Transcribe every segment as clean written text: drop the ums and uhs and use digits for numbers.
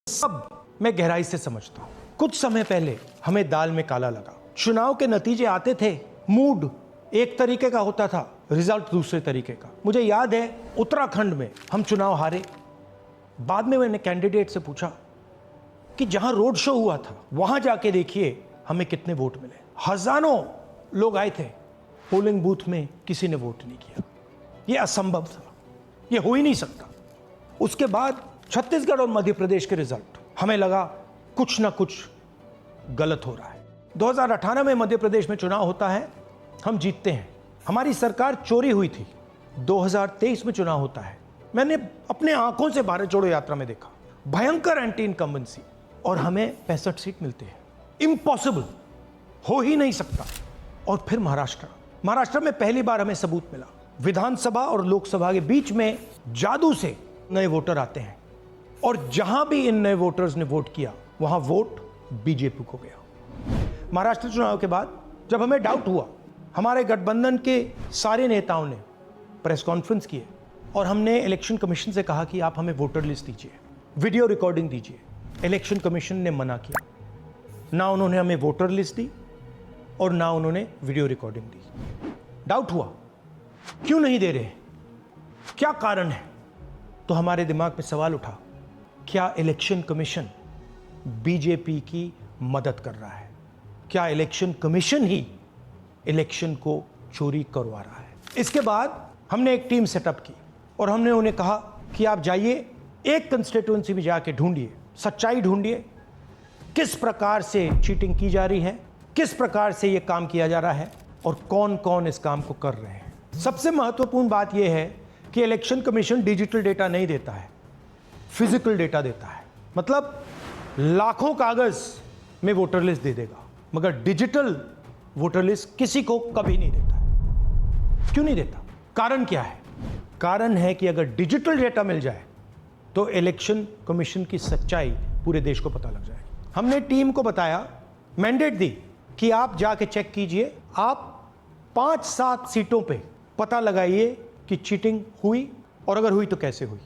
सब मैं गहराई से समझता हूं। कुछ समय पहले हमें दाल में काला लगा। चुनाव के नतीजे आते थे, मूड एक तरीके का होता था, रिजल्ट दूसरे तरीके का। मुझे याद है उत्तराखंड में हम चुनाव हारे। बाद में मैंने कैंडिडेट से पूछा कि जहां रोड शो हुआ था वहां जाके देखिए हमें कितने वोट मिले। हजारों लोग आए थे, पोलिंग बूथ में किसी ने वोट नहीं किया। यह असंभव था, यह हो ही नहीं सकता। उसके बाद छत्तीसगढ़ और मध्य प्रदेश के रिजल्ट, हमें लगा कुछ ना कुछ गलत हो रहा है। 2018 में मध्य प्रदेश में चुनाव होता है, हम जीतते हैं, हमारी सरकार चोरी हुई थी। 2023 में चुनाव होता है, मैंने अपने आंखों से भारत जोड़ो यात्रा में देखा, भयंकर एंटी इनकम्बेंसी, और हमें 65 सीट मिलते हैं। इम्पॉसिबल, हो ही नहीं सकता। और फिर महाराष्ट्र में पहली बार हमें सबूत मिला, विधानसभा और लोकसभा के बीच में जादू से नए वोटर आते हैं, और जहां भी इन नए वोटर्स ने वोट किया वहां वोट बीजेपी को गया। महाराष्ट्र चुनाव के बाद जब हमें डाउट हुआ, हमारे गठबंधन के सारे नेताओं ने प्रेस कॉन्फ्रेंस किए और हमने इलेक्शन कमीशन से कहा कि आप हमें वोटर लिस्ट दीजिए, वीडियो रिकॉर्डिंग दीजिए। इलेक्शन कमीशन ने मना किया, ना उन्होंने हमें वोटर लिस्ट दी और ना उन्होंने वीडियो रिकॉर्डिंग दी। डाउट हुआ, क्यों नहीं दे रहे, क्या कारण है? तो हमारे दिमाग में सवाल उठा, क्या इलेक्शन कमीशन बीजेपी की मदद कर रहा है? क्या इलेक्शन कमीशन ही इलेक्शन को चोरी करवा रहा है? इसके बाद हमने एक टीम सेटअप की और हमने उन्हें कहा कि आप जाइए, एक कंस्टिट्यूएंसी में जाके ढूंढिए, सच्चाई ढूंढिए, किस प्रकार से चीटिंग की जा रही है, किस प्रकार से यह काम किया जा रहा है और कौन कौन इस काम को कर रहे हैं। सबसे महत्वपूर्ण बात यह है कि इलेक्शन कमीशन डिजिटल डेटा नहीं देता है, फिजिकल डेटा देता है। मतलब लाखों कागज में वोटर लिस्ट दे देगा, मगर डिजिटल वोटर लिस्ट किसी को कभी नहीं देता है। क्यों नहीं देता? कारण क्या है? कारण है कि अगर डिजिटल डेटा मिल जाए तो इलेक्शन कमीशन की सच्चाई पूरे देश को पता लग जाएगी। हमने टीम को बताया, मैंडेट दी कि आप जाके चेक कीजिए, आप 5-7 सीटों पे पता लगाइए कि चीटिंग हुई, और अगर हुई तो कैसे हुई।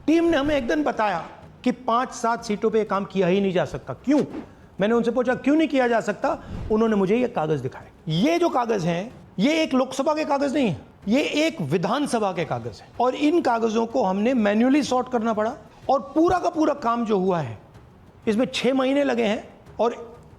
टीम ने हमें एक दिन बताया कि 5-7 सीटों पे काम किया ही नहीं जा सकता। क्यों? मैंने उनसे पूछा क्यों नहीं किया जा सकता? उन्होंने मुझे ये कागज दिखाए। ये जो कागज हैं, ये एक लोकसभा के कागज नहीं है, ये एक विधानसभा के कागज है, और इन कागजों को हमने मैन्युअली सॉर्ट करना पड़ा, और पूरा का पूरा काम जो हुआ है इसमें 6 महीने लगे हैं, और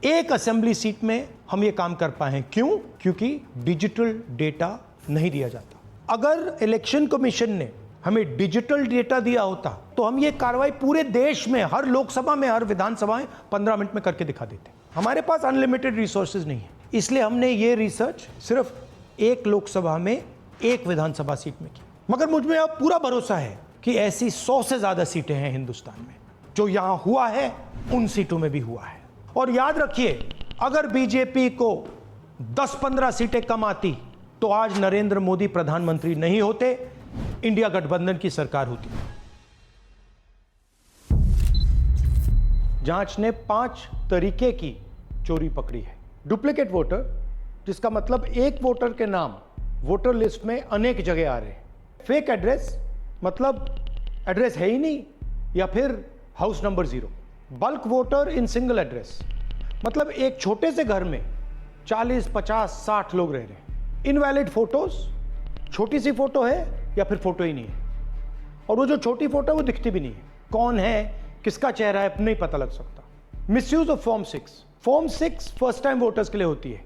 एक असेंबली सीट में हम ये काम कर पाए हैं। क्यों? क्योंकि डिजिटल डेटा नहीं दिया जाता। अगर इलेक्शन कमीशन ने हमें डिजिटल डेटा दिया होता तो हम ये कार्रवाई पूरे देश में, हर लोकसभा में, हर विधानसभा में 15 मिनट में करके दिखा देते। हमारे पास अनलिमिटेड रिसोर्सेज नहीं है, इसलिए हमने ये रिसर्च सिर्फ एक लोकसभा में, एक विधानसभा सीट में की। मगर मुझ में अब पूरा भरोसा है कि ऐसी 100 से ज्यादा सीटें हैं हिंदुस्तान में, जो यहां हुआ है उन सीटों में भी हुआ है। और याद रखिए, अगर बीजेपी को 10-15 सीटें कम आती तो आज नरेंद्र मोदी प्रधानमंत्री नहीं होते, इंडिया गठबंधन की सरकार होती। जांच ने 5 तरीके की चोरी पकड़ी है। डुप्लीकेट वोटर, जिसका मतलब एक वोटर के नाम वोटर लिस्ट में अनेक जगह आ रहे हैं। फेक एड्रेस, मतलब एड्रेस है ही नहीं, या फिर house number 0। Bulk voter in single address, मतलब एक छोटे से घर में 40, 50, 60 लोग रह रहे हैं। इनवैलिड फोटोज, छोटी सी फोटो है या फिर फोटो ही नहीं है, और वो जो छोटी फोटो है वो दिखती भी नहीं है, कौन है, किसका चेहरा है, नहीं पता लग सकता। Misuse of form 6। Form 6 first time voters के लिए होती है,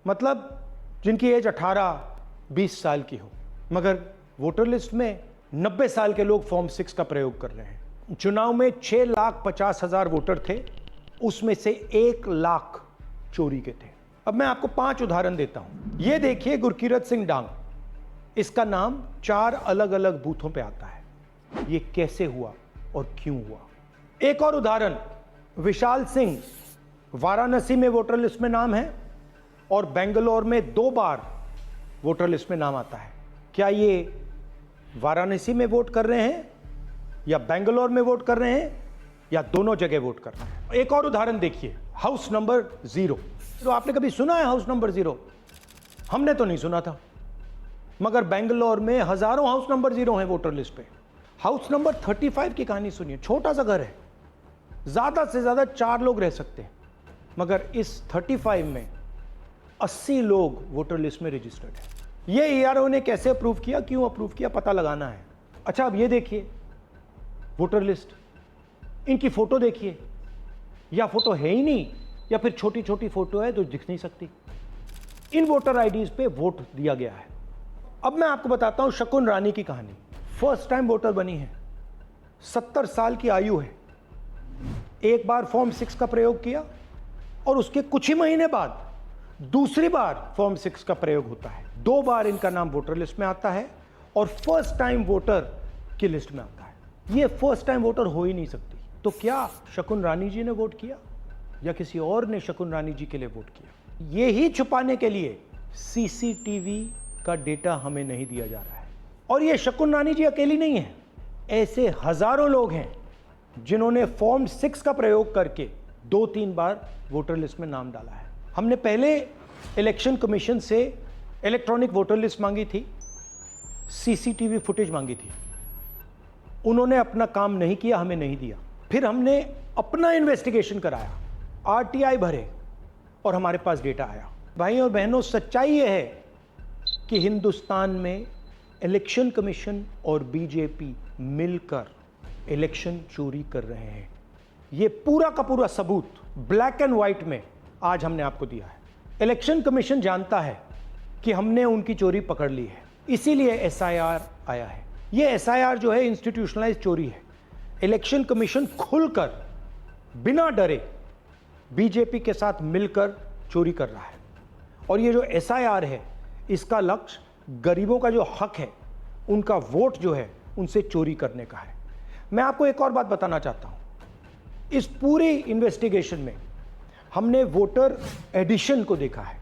मतलब जिनकी एज 18-20 साल की हो, मगर वोटर लिस्ट में 90 साल के लोग फॉर्म 6 का प्रयोग कर रहे हैं। चुनाव में 6,50,000 वोटर थे, उसमें से 1 लाख चोरी के थे। अब मैं आपको 5 उदाहरण देता हूं। ये देखिए, गुरकीरत सिंह डांग, इसका नाम 4 अलग अलग बूथों पे आता है। ये कैसे हुआ और क्यों हुआ? एक और उदाहरण, विशाल सिंह, वाराणसी में वोटर लिस्ट में नाम है और बेंगलोर में 2 बार वोटर लिस्ट में नाम आता है। क्या ये वाराणसी में वोट कर रहे हैं या बेंगलोर में वोट कर रहे हैं या दोनों जगह वोट कर रहे हैं? एक और उदाहरण देखिए, हाउस नंबर 0। तो आपने कभी सुना है हाउस नंबर 0? हमने तो नहीं सुना था, मगर बेंगलोर में हजारों हाउस नंबर 0 हैं वोटर लिस्ट पे। हाउस नंबर 35 की कहानी सुनिए, छोटा सा घर है, ज़्यादा से ज़्यादा 4 लोग रह सकते हैं, मगर इस 35 में 80 लोग वोटर लिस्ट में रजिस्टर्ड है। ये ERO ने कैसे अप्रूव किया, क्यों अप्रूव किया, पता लगाना है। अच्छा, अब ये देखिए वोटर लिस्ट, इनकी फोटो देखिए, या फोटो है ही नहीं या फिर छोटी छोटी फोटो है जो दिख नहीं सकती। इन वोटर आईडीज पे वोट दिया गया है। अब मैं आपको बताता हूं शकुन रानी की कहानी। फर्स्ट टाइम वोटर बनी है, 70 साल की आयु है। एक बार फॉर्म 6 का प्रयोग किया और उसके कुछ ही महीने बाद दूसरी बार फॉर्म 6 का प्रयोग होता है। 2 बार इनका नाम वोटर लिस्ट में आता है और फर्स्ट टाइम वोटर की लिस्ट में आता है। ये फर्स्ट टाइम वोटर हो ही नहीं सकती। तो क्या शकुन रानी जी ने वोट किया या किसी और ने शकुन रानी जी के लिए वोट किया? ये ही छुपाने के लिए CCTV का डेटा हमें नहीं दिया जा रहा है। और ये शकुन रानी जी अकेली नहीं है, ऐसे हजारों लोग हैं जिन्होंने फॉर्म 6 का प्रयोग करके 2-3 बार वोटर लिस्ट में नाम डाला है। हमने पहले इलेक्शन कमीशन से इलेक्ट्रॉनिक वोटर लिस्ट मांगी थी, CCTV फुटेज मांगी थी। उन्होंने अपना काम नहीं किया, हमें नहीं दिया। फिर हमने अपना इन्वेस्टिगेशन कराया, RTI भरे और हमारे पास डेटा आया। भाई और बहनों, सच्चाई यह है कि हिंदुस्तान में इलेक्शन कमीशन और बीजेपी मिलकर इलेक्शन चोरी कर रहे हैं। ये पूरा का पूरा सबूत ब्लैक एंड व्हाइट में आज हमने आपको दिया है। इलेक्शन कमीशन जानता है कि हमने उनकी चोरी पकड़ ली है, इसीलिए SIR आया है। ये SIR जो है इंस्टीट्यूशनलाइज चोरी है। इलेक्शन कमीशन खुलकर बिना डरे बीजेपी के साथ मिलकर चोरी कर रहा है। और ये जो SIR है, इसका लक्ष्य गरीबों का जो हक है, उनका वोट जो है, उनसे चोरी करने का है। मैं आपको एक और बात बताना चाहता हूं। इस पूरी इन्वेस्टिगेशन में हमने वोटर एडिशन को देखा है,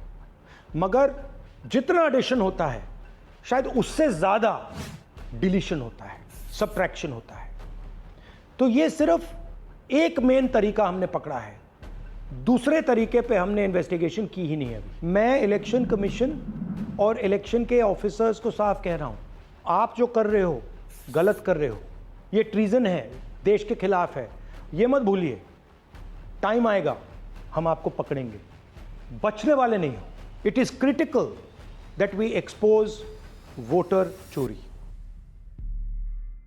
मगर जितना एडिशन होता है शायद उससे ज्यादा डिलीशन होता है, सबट्रैक्शन होता है। तो ये सिर्फ एक मेन तरीका हमने पकड़ा है, दूसरे तरीके पे हमने इन्वेस्टिगेशन की ही नहीं है अभी। मैं इलेक्शन कमीशन और इलेक्शन के ऑफिसर्स को साफ कह रहा हूं, आप जो कर रहे हो गलत कर रहे हो, ये ट्रीजन है, देश के खिलाफ है। ये मत भूलिए, टाइम आएगा हम आपको पकड़ेंगे, बचने वाले नहीं हो। It is critical that we expose voter चोरी।